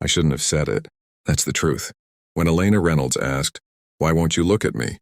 I shouldn't have said it. That's the truth. When Elena Reynolds asked, "Why won't you look at me?"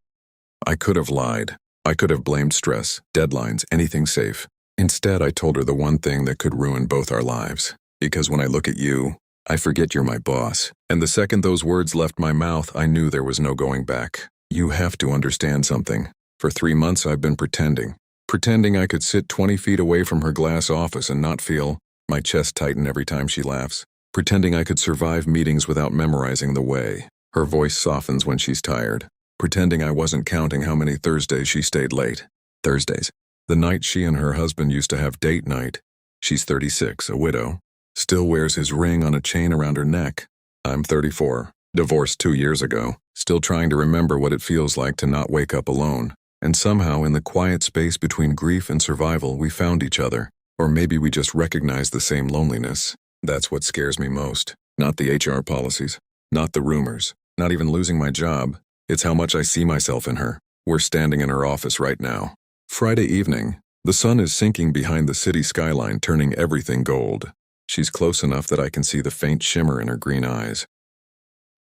I could have lied. I could have blamed stress, deadlines, anything safe. Instead, I told her the one thing that could ruin both our lives. Because when I look at you, I forget you're my boss. And the second those words left my mouth, I knew there was no going back. You have to understand something. For 3 months, I've been pretending. Pretending I could sit 20 feet away from her glass office and not feel my chest tighten every time she laughs. Pretending I could survive meetings without memorizing the way her voice softens when she's tired. Pretending I wasn't counting how many Thursdays she stayed late. Thursdays. The night she and her husband used to have date night. She's 36, a widow. Still wears his ring on a chain around her neck. I'm 34, divorced 2 years ago. Still trying to remember what it feels like to not wake up alone. And somehow, in the quiet space between grief and survival, we found each other. Or maybe we just recognized the same loneliness. That's what scares me most. Not the HR policies. Not the rumors. Not even losing my job. It's how much I see myself in her. We're standing in her office right now. Friday evening. The sun is sinking behind the city skyline, turning everything gold. She's close enough that I can see the faint shimmer in her green eyes.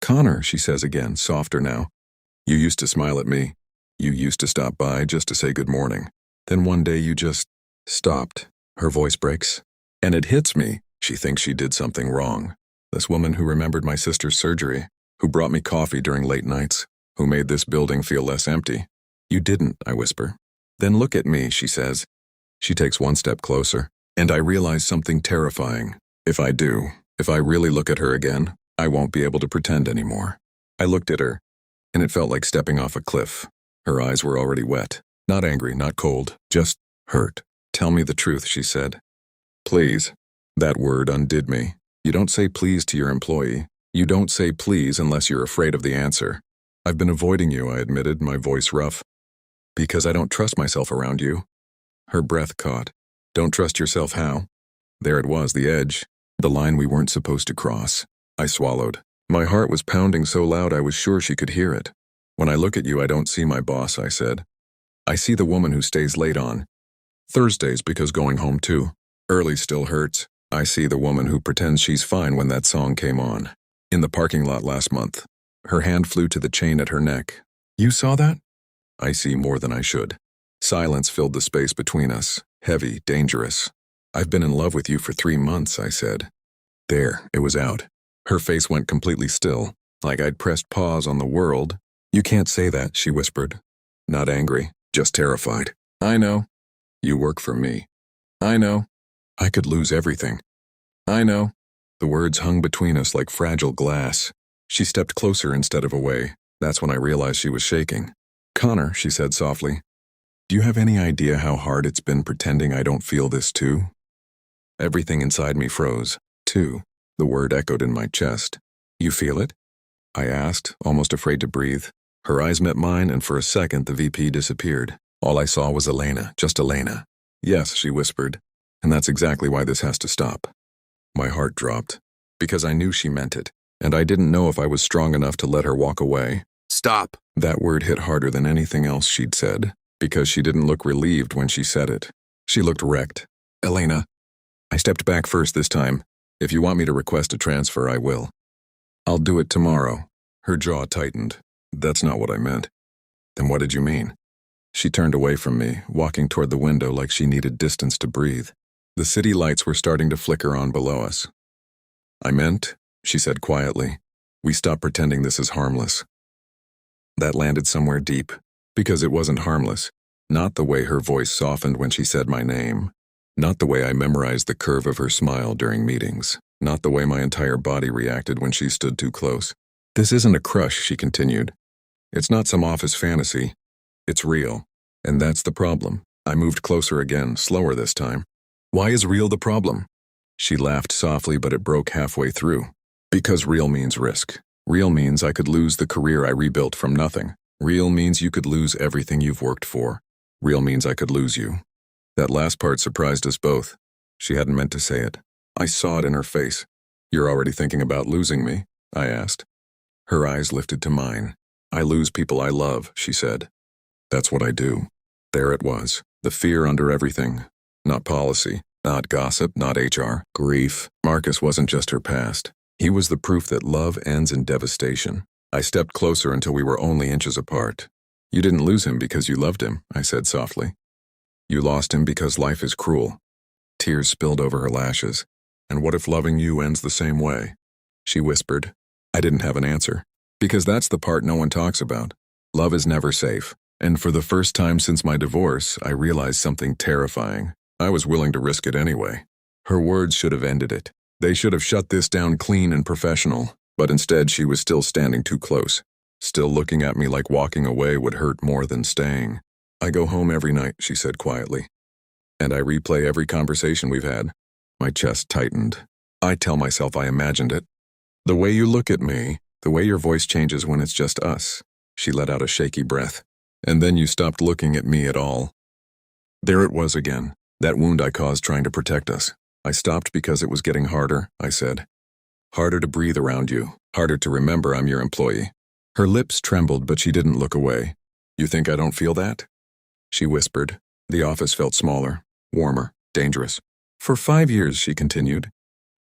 "Connor," she says again, softer now. "You used to smile at me. You used to stop by just to say good morning. Then one day you just stopped." Her voice breaks. And it hits me. She thinks she did something wrong. This woman who remembered my sister's surgery, who brought me coffee during late nights, who made this building feel less empty. "You didn't," I whisper. "Then look at me," she says. She takes one step closer, and I realize something terrifying. If I really look at her again, I won't be able to pretend anymore. I looked at her, and it felt like stepping off a cliff. Her eyes were already wet. Not angry, not cold, just hurt. "Tell me the truth," she said. "Please." That word undid me. You don't say please to your employee. You don't say please unless you're afraid of the answer. "I've been avoiding you," I admitted, my voice rough. "Because I don't trust myself around you." Her breath caught. "Don't trust yourself how?" There it was, the edge. The line we weren't supposed to cross. I swallowed. My heart was pounding so loud I was sure she could hear it. "When I look at you, I don't see my boss," I said. "I see the woman who stays late on Thursdays because going home too early still hurts. I see the woman who pretends she's fine when that song came on. In the parking lot last month." Her hand flew to the chain at her neck. "You saw that?" "I see more than I should." Silence filled the space between us, heavy, dangerous. "I've been in love with you for 3 months," I said. There, it was out. Her face went completely still, like I'd pressed pause on the world. "You can't say that," she whispered. Not angry, just terrified. "I know." "You work for me." "I know." "I could lose everything." "I know." The words hung between us like fragile glass. She stepped closer instead of away. That's when I realized she was shaking. "Connor," she said softly, "do you have any idea how hard it's been pretending I don't feel this too?" Everything inside me froze. "Too." The word echoed in my chest. "You feel it?" I asked, almost afraid to breathe. Her eyes met mine, and for a second the VP disappeared. All I saw was Elena, just Elena. "Yes," she whispered, "and that's exactly why this has to stop." My heart dropped, because I knew she meant it, and I didn't know if I was strong enough to let her walk away. "Stop." That word hit harder than anything else she'd said, because she didn't look relieved when she said it. She looked wrecked. "Elena." I stepped back first this time. "If you want me to request a transfer, I will. I'll do it tomorrow." Her jaw tightened. "That's not what I meant." "Then what did you mean?" She turned away from me, walking toward the window like she needed distance to breathe. The city lights were starting to flicker on below us. "I meant," she said quietly, "we stop pretending this is harmless." That landed somewhere deep, because it wasn't harmless. Not the way her voice softened when she said my name. Not the way I memorized the curve of her smile during meetings. Not the way my entire body reacted when she stood too close. "This isn't a crush," she continued. "It's not some office fantasy. It's real. And that's the problem." I moved closer again, slower this time. "Why is real the problem?" She laughed softly, but it broke halfway through. "Because real means risk. Real means I could lose the career I rebuilt from nothing. Real means you could lose everything you've worked for. Real means I could lose you." That last part surprised us both. She hadn't meant to say it. I saw it in her face. "You're already thinking about losing me?" I asked. Her eyes lifted to mine. "I lose people I love," she said. "That's what I do." There it was, the fear under everything. Not policy, not gossip, not HR, grief. Marcus wasn't just her past. He was the proof that love ends in devastation. I stepped closer until we were only inches apart. You didn't lose him because you loved him, I said softly. You lost him because life is cruel. Tears spilled over her lashes. And what if loving you ends the same way? She whispered. I didn't have an answer. Because that's the part no one talks about. Love is never safe. And for the first time since my divorce, I realized something terrifying. I was willing to risk it anyway. Her words should have ended it. They should have shut this down clean and professional. But instead, she was still standing too close. Still looking at me like walking away would hurt more than staying. I go home every night, she said quietly. And I replay every conversation we've had. My chest tightened. I tell myself I imagined it. The way you look at me, the way your voice changes when it's just us. She let out a shaky breath. And then you stopped looking at me at all. There it was again, that wound I caused trying to protect us. I stopped because it was getting harder, I said. Harder to breathe around you, harder to remember I'm your employee. Her lips trembled, but she didn't look away. You think I don't feel that? She whispered. The office felt smaller, warmer, dangerous. For 5 years, she continued.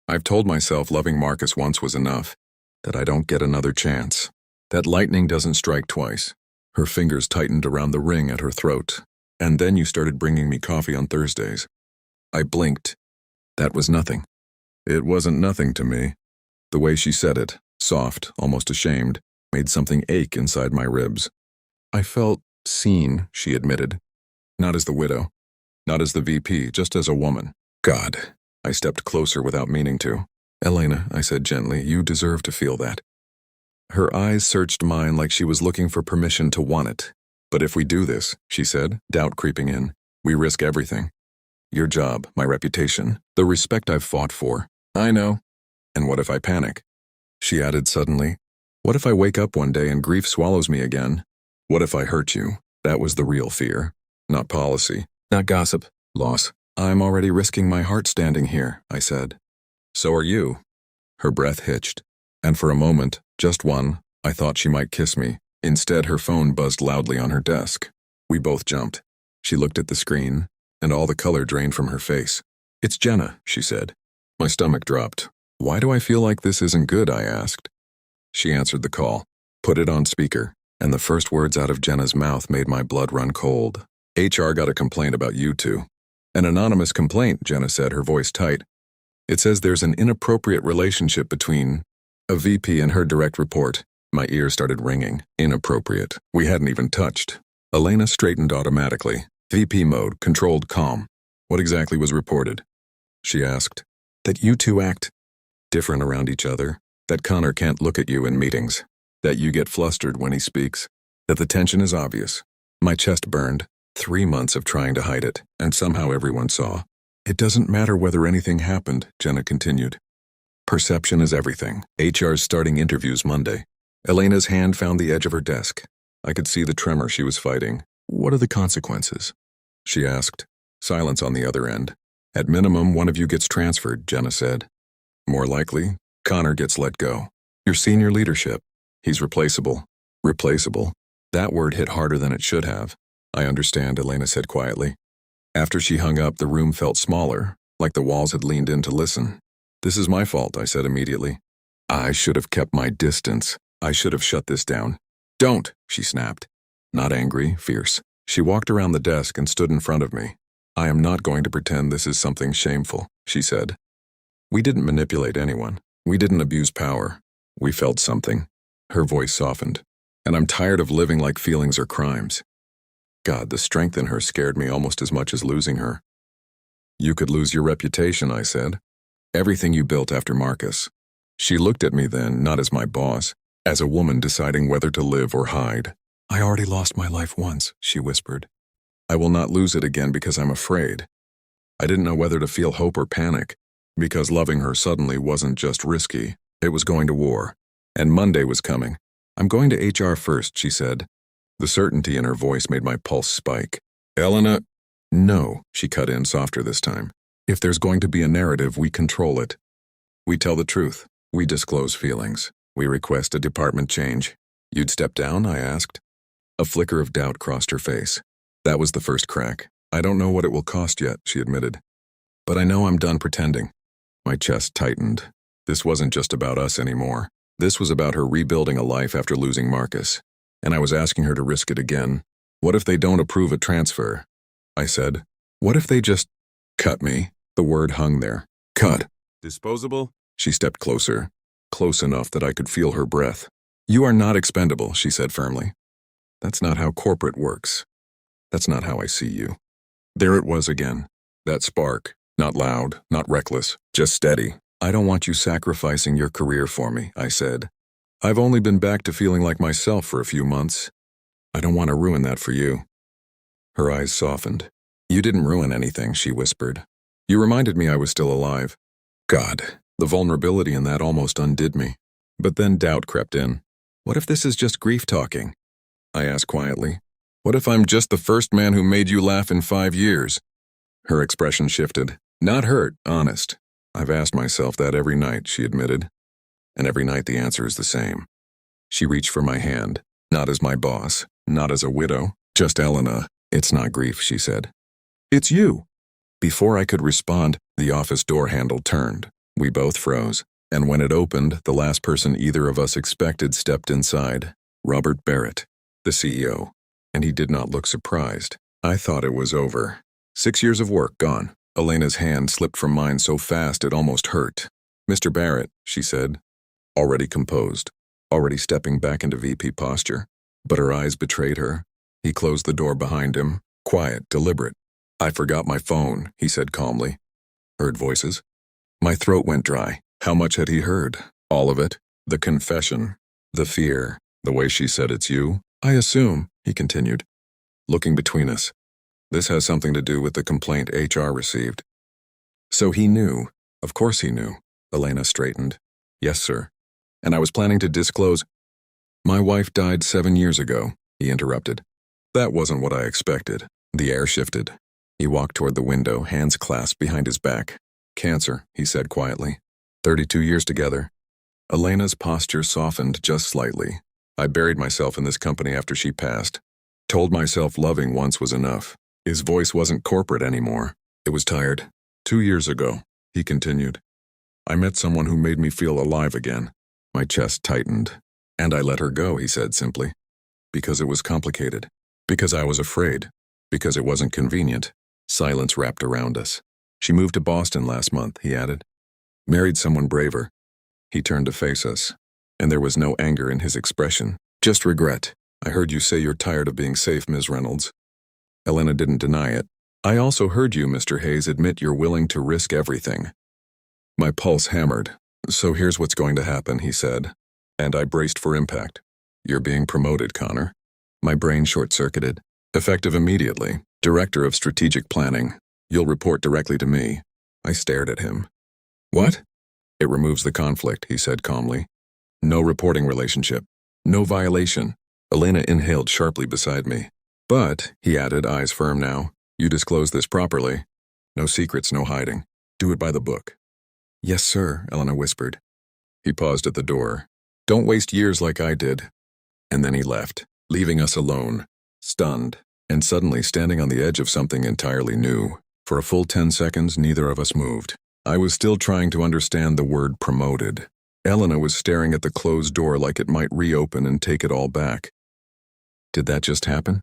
I've told myself loving Marcus once was enough, that I don't get another chance, that lightning doesn't strike twice. Her fingers tightened around the ring at her throat. And then you started bringing me coffee on Thursdays. I blinked. That was nothing. It wasn't nothing to me. The way she said it, soft, almost ashamed, made something ache inside my ribs. I felt seen, she admitted. Not as the widow, not as the VP, just as a woman. God. I stepped closer without meaning to. Elena, I said gently, you deserve to feel that. Her eyes searched mine like she was looking for permission to want it. But if we do this, she said, doubt creeping in, we risk everything. Your job, my reputation, the respect I've fought for. I know. And what if I panic? She added suddenly, what if I wake up one day and grief swallows me again? What if I hurt you? That was the real fear. Not policy, not gossip, loss. I'm already risking my heart standing here, I said. So are you. Her breath hitched. And for a moment, just one, I thought she might kiss me. Instead, her phone buzzed loudly on her desk. We both jumped. She looked at the screen, and all the color drained from her face. It's Jenna, she said. My stomach dropped. Why do I feel like this isn't good, I asked. She answered the call, put it on speaker, and the first words out of Jenna's mouth made my blood run cold. HR got a complaint about you two. An anonymous complaint, Jenna said, her voice tight. It says there's an inappropriate relationship between a VP and her direct report. My ears started ringing. Inappropriate. We hadn't even touched. Elena straightened automatically. VP mode, controlled calm. What exactly was reported? She asked. That you two act different around each other. That Connor can't look at you in meetings. That you get flustered when he speaks. That the tension is obvious. My chest burned. 3 months of trying to hide it, and somehow everyone saw. It doesn't matter whether anything happened, Jenna continued. Perception is everything. HR's starting interviews Monday. Elena's hand found the edge of her desk. I could see the tremor she was fighting. What are the consequences? She asked. Silence on the other end. At minimum, one of you gets transferred, Jenna said. More likely, Connor gets let go. Your senior leadership. He's replaceable. Replaceable. That word hit harder than it should have. I understand, Elena said quietly. After she hung up, the room felt smaller, like the walls had leaned in to listen. This is my fault, I said immediately. I should have kept my distance. I should have shut this down. Don't, she snapped. Not angry, fierce. She walked around the desk and stood in front of me. I am not going to pretend this is something shameful, she said. We didn't manipulate anyone. We didn't abuse power. We felt something. Her voice softened. And I'm tired of living like feelings are crimes. God, the strength in her scared me almost as much as losing her. You could lose your reputation, I said. Everything you built after Marcus. She looked at me then, not as my boss, as a woman deciding whether to live or hide. I already lost my life once, she whispered. I will not lose it again because I'm afraid. I didn't know whether to feel hope or panic, because loving her suddenly wasn't just risky, it was going to war. And Monday was coming. I'm going to HR first, she said. The certainty in her voice made my pulse spike. Elena, no, she cut in softer this time. If there's going to be a narrative, we control it. We tell the truth. We disclose feelings. We request a department change. You'd step down, I asked. A flicker of doubt crossed her face. That was the first crack. I don't know what it will cost yet, she admitted. But I know I'm done pretending. My chest tightened. This wasn't just about us anymore. This was about her rebuilding a life after losing Marcus. And I was asking her to risk it again. What if they don't approve a transfer? I said. What if they just cut me? The word hung there. Cut. Disposable? She stepped closer, close enough that I could feel her breath. You are not expendable, she said firmly. That's not how corporate works. That's not how I see you. There it was again. That spark. Not loud, not reckless, just steady. I don't want you sacrificing your career for me, I said. I've only been back to feeling like myself for a few months. I don't want to ruin that for you. Her eyes softened. You didn't ruin anything, she whispered. You reminded me I was still alive. God, the vulnerability in that almost undid me. But then doubt crept in. What if this is just grief talking? I asked quietly. What if I'm just the first man who made you laugh in 5 years? Her expression shifted. Not hurt, honest. I've asked myself that every night, she admitted. And every night the answer is the same. She reached for my hand, not as my boss, not as a widow, just Elena. It's not grief, she said. It's you. Before I could respond, the office door handle turned. We both froze, and when it opened, the last person either of us expected stepped inside, Robert Barrett, the CEO, and he did not look surprised. I thought it was over. 6 years of work gone. Elena's hand slipped from mine so fast it almost hurt. Mr. Barrett, she said, already composed, already stepping back into VP posture. But her eyes betrayed her. He closed the door behind him, quiet, deliberate. I forgot my phone, he said calmly. Heard voices. My throat went dry. How much had he heard? All of it. The confession. The fear. The way she said it's you. I assume, he continued, looking between us. This has something to do with the complaint HR received. So he knew. Of course he knew. Elena straightened. Yes, sir. And I was planning to disclose. My wife died 7 years ago, he interrupted. That wasn't what I expected. The air shifted. He walked toward the window, hands clasped behind his back. Cancer, he said quietly. 32 years together. Elena's posture softened just slightly. I buried myself in this company after she passed. Told myself loving once was enough. His voice wasn't corporate anymore. It was tired. 2 years ago, he continued. I met someone who made me feel alive again. My chest tightened. And I let her go, he said simply. Because it was complicated. Because I was afraid. Because it wasn't convenient. Silence wrapped around us. She moved to Boston last month, he added. Married someone braver. He turned to face us. And there was no anger in his expression. Just regret. I heard you say you're tired of being safe, Ms. Reynolds. Elena didn't deny it. I also heard you, Mr. Hayes, admit you're willing to risk everything. My pulse hammered. So here's what's going to happen, he said. And I braced for impact. You're being promoted, Connor. My brain short-circuited. Effective immediately. Director of Strategic Planning. You'll report directly to me. I stared at him. What? It removes the conflict, he said calmly. No reporting relationship. No violation. Elena inhaled sharply beside me. But, he added, eyes firm now, you disclose this properly. No secrets, no hiding. Do it by the book. Yes, sir, Elena whispered. He paused at the door. Don't waste years like I did. And then he left, leaving us alone, stunned, and suddenly standing on the edge of something entirely new. For a full 10 seconds, neither of us moved. I was still trying to understand the word promoted. Elena was staring at the closed door like it might reopen and take it all back. Did that just happen?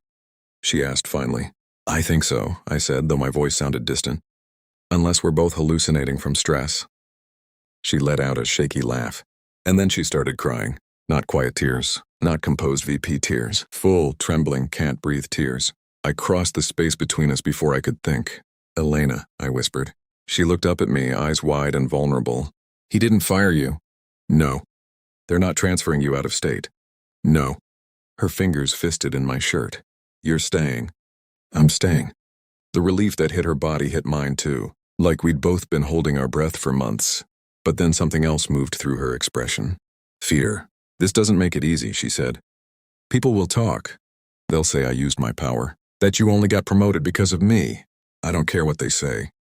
She asked finally. I think so, I said, though my voice sounded distant. Unless we're both hallucinating from stress. She let out a shaky laugh. And then she started crying. Not quiet tears, not composed VP tears. Full, trembling, can't-breathe tears. I crossed the space between us before I could think. Elena, I whispered. She looked up at me, eyes wide and vulnerable. He didn't fire you. No. They're not transferring you out of state. No. Her fingers fisted in my shirt. You're staying. I'm staying. The relief that hit her body hit mine too, like we'd both been holding our breath for months. But then something else moved through her expression. Fear. This doesn't make it easy, she said. People will talk. They'll say I used my power, that you only got promoted because of me. I don't care what they say.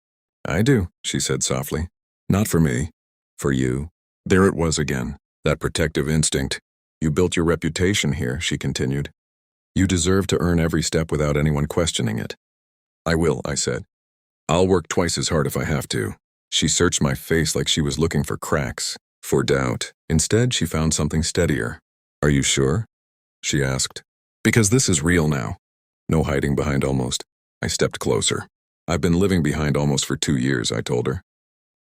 I do, she said softly. Not for me. For you. There it was again, that protective instinct. You built your reputation here, she continued. You deserve to earn every step without anyone questioning it. I will, I said. I'll work twice as hard if I have to. She searched my face like she was looking for cracks. for doubt. Instead, she found something steadier. Are you sure? She asked. Because this is real now. No hiding behind almost. I stepped closer. I've been living behind almost for 2 years, I told her.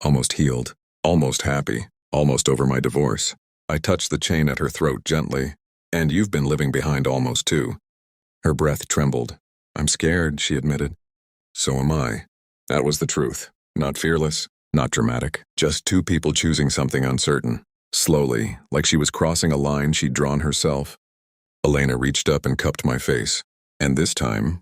Almost healed. Almost happy. Almost over my divorce. I touched the chain at her throat gently. And you've been living behind almost too. Her breath trembled. I'm scared, she admitted. So am I. That was the truth. Not fearless, not dramatic. Just two people choosing something uncertain. Slowly, like she was crossing a line she'd drawn herself. Elena reached up and cupped my face. And this time,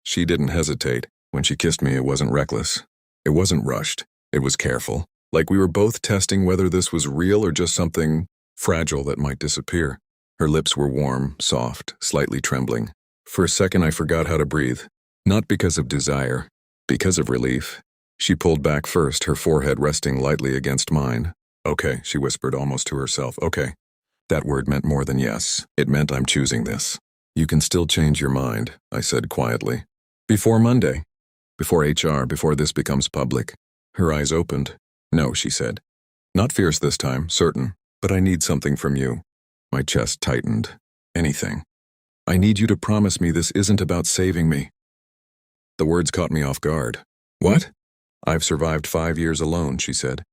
she didn't hesitate. When she kissed me, it wasn't reckless. It wasn't rushed. It was careful. Like we were both testing whether this was real or just something fragile that might disappear. Her lips were warm, soft, slightly trembling. For a second, I forgot how to breathe. Not because of desire, because of relief. She pulled back first, her forehead resting lightly against mine. Okay, she whispered almost to herself. Okay. That word meant more than yes. It meant I'm choosing this. You can still change your mind, I said quietly. Before Monday. Before HR, before this becomes public. Her eyes opened. No, she said. Not fierce this time, certain, but I need something from you. My chest tightened. Anything. I need you to promise me this isn't about saving me. The words caught me off guard. What? I've survived 5 years alone, she said.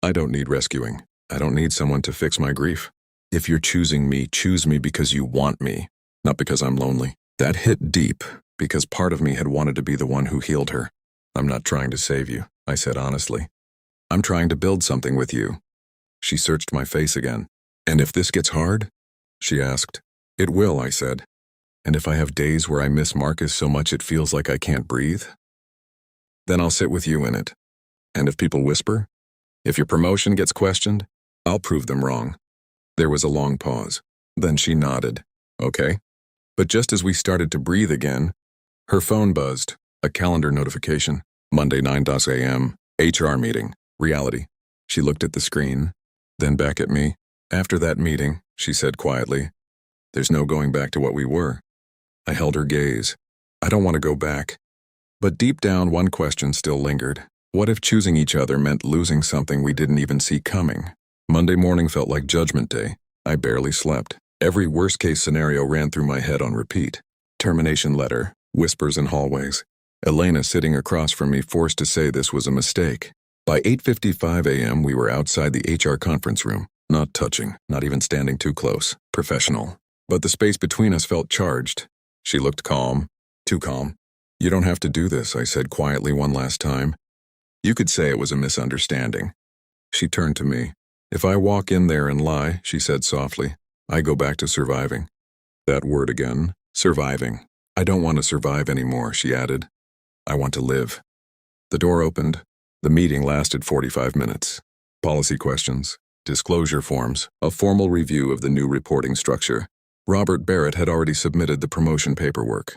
I don't need rescuing. I don't need someone to fix my grief. If you're choosing me, choose me because you want me, not because I'm lonely. That hit deep, because part of me had wanted to be the one who healed her. I'm not trying to save you, I said honestly. I'm trying to build something with you. She searched my face again. And if this gets hard? She asked. It will, I said. And if I have days where I miss Marcus so much it feels like I can't breathe? Then I'll sit with you in it. And if people whisper? If your promotion gets questioned? I'll prove them wrong. There was a long pause. Then she nodded. Okay. But just as we started to breathe again, her phone buzzed. A calendar notification. Monday 9 a.m. HR meeting. Reality. She looked at the screen, then back at me. After that meeting, she said quietly, there's no going back to what we were. I held her gaze. I don't want to go back. But deep down, one question still lingered. What if choosing each other meant losing something we didn't even see coming? Monday morning felt like Judgment Day. I barely slept. Every worst-case scenario ran through my head on repeat. Termination letter, whispers in hallways. Elena sitting across from me forced to say this was a mistake. By 8:55 a.m., we were outside the HR conference room. Not touching, not even standing too close. Professional. But the space between us felt charged. She looked calm. Too calm. You don't have to do this, I said quietly one last time. You could say it was a misunderstanding. She turned to me. If I walk in there and lie, she said softly, I go back to surviving. That word again. Surviving. I don't want to survive anymore, she added. I want to live. The door opened. The meeting lasted 45 minutes. Policy questions, disclosure forms, a formal review of the new reporting structure. Robert Barrett had already submitted the promotion paperwork.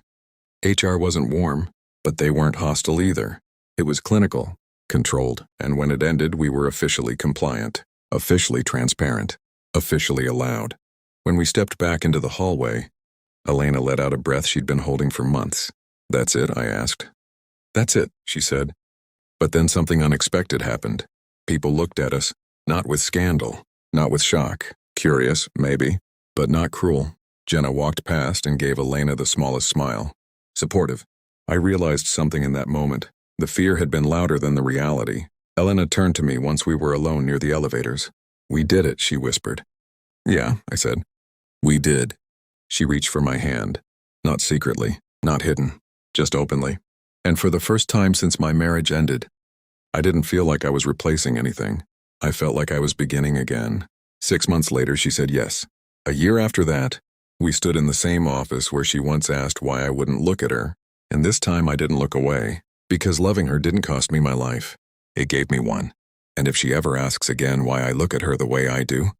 HR wasn't warm, but they weren't hostile either. It was clinical, controlled, and when it ended, we were officially compliant, officially transparent, officially allowed. When we stepped back into the hallway, Elena let out a breath she'd been holding for months. That's it, I asked. That's it, she said. But then something unexpected happened. People looked at us, not with scandal, not with shock, curious, maybe, but not cruel. Jenna walked past and gave Elena the smallest smile. Supportive. I realized something in that moment. The fear had been louder than the reality. Elena turned to me once we were alone near the elevators. We did it, she whispered. Yeah, I said. We did. She reached for my hand. Not secretly, not hidden, just openly. And for the first time since my marriage ended, I didn't feel like I was replacing anything. I felt like I was beginning again. 6 months later, she said yes. A year after that, we stood in the same office where she once asked why I wouldn't look at her, and this time I didn't look away, because loving her didn't cost me my life. It gave me one. And if she ever asks again why I look at her the way I do,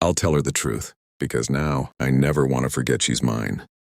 I'll tell her the truth, because now I never want to forget she's mine.